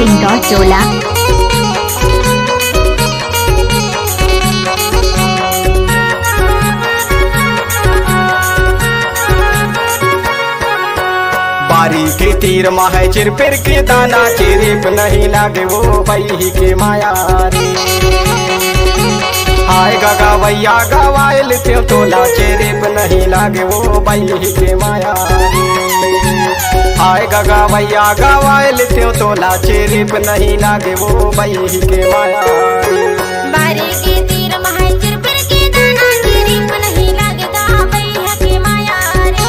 Sound Indore टोला। बारी के तीर माहे चिर फिर के दाना चिरिप नहीं लागे वो बही के माया रे। आए गवैया गवायल त्यों तोला चिरिप नहीं लागे वो बही के माया रे। आए गवैया गवायल त्यों तोला चिरिप नहीं लागे वो बही के माया रे। बारी के तीर माहे चिर फिर के दाना चिरिप नहीं लागेगा बही के माया रे।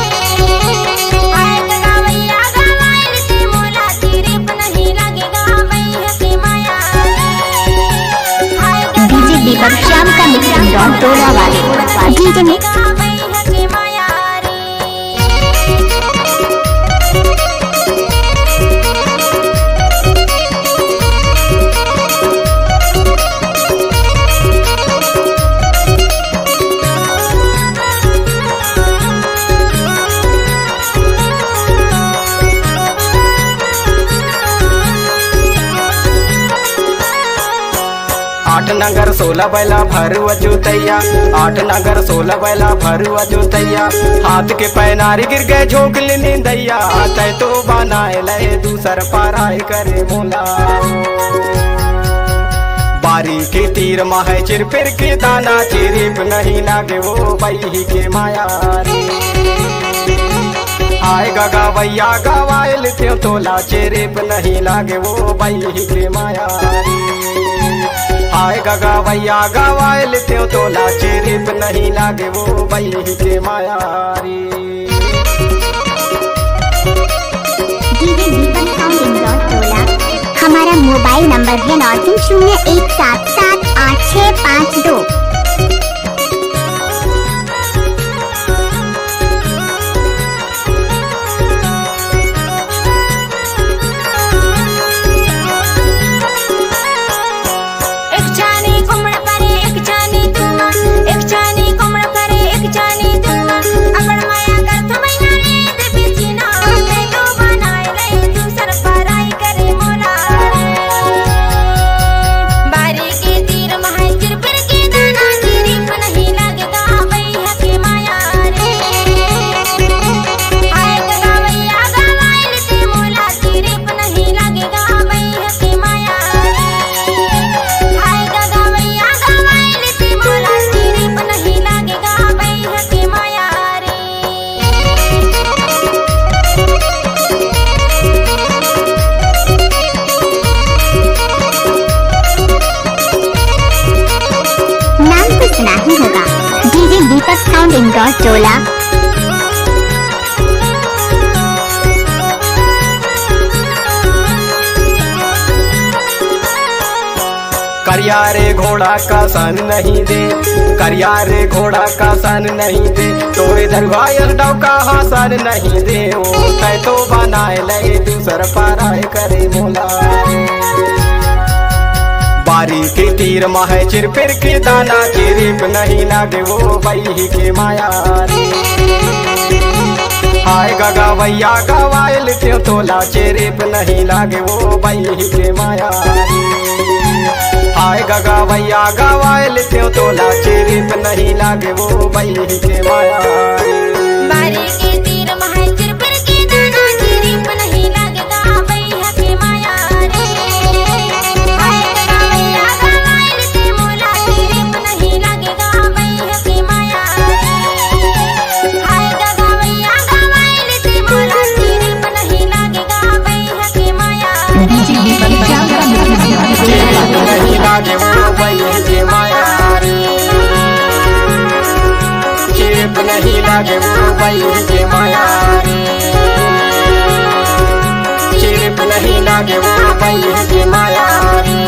आए गवैया गवायल ते मोला चिरिप नहीं लागेगा बही के माया रे। डीजे दीपक श्याम का मिक्स इंदौर टोला वाले डीजे मिक्स। आठ नगर 16 बैला भरू अजूतैया। 8 नगर 16 बैला भरू अजूतैया। हाथ के पैनारी गिर गए झोंक लेनी दैया। तय तो बनाए लय दूसर पाराय करे मोला। बारी के तीर माहे चिर फिर के दाना चिरिप नहीं लागे वो बही के माया रे। आए गवैया गवायल त्यों तोला चिरिप नहीं लागे वो बही के माया रे। आए गवैया गवायल त्यों तोला चिरिप नहीं लागे वो बही के माया रे। डीजे दीपक साउंड इंदौर टोला। हमारा मोबाइल नंबर है 9301778652। नहीं होगा। डीजे दीपक साउंड इंदौर टोला। करिया रे घोड़ा का सन नहीं दे। करिया रे घोड़ा का सन नहीं दे। तोरे दरवायल डौका हासन नहीं दे। ओ तय तो बनाए लय दूसर पाराय करे मोला। बारी के तीर माहे चिर फिर के दाना चिरिप नहीं लागे वो बही के माया रे। आए गवैया गवायल त्यों तोला चिरिप नहीं लागे वो बही के माया रे। आए गवैया गवायल त्यों तोला चिरिप नहीं लागे वो बही के माया रे। बारी के तीर माहे चिर फिर के दाना चिरिप नहीं लागेगा बही के माया रे। आए गवैया गवायल ते मोला चिरिप नहीं लागेगा बही के माया रे। आए गवैया गवायल ते मोला चिरिप नहीं लागेगा बही के माया रे। डीजे दीपक श्याम का मिक्स नहीं लागे वो बही के माया रे। चिरिप नहीं लागे वो बही के माया रे। चिरिप नहीं लागे वो बही के माया रे।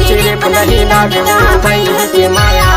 चिरिप नहीं लागे वो बही के माया।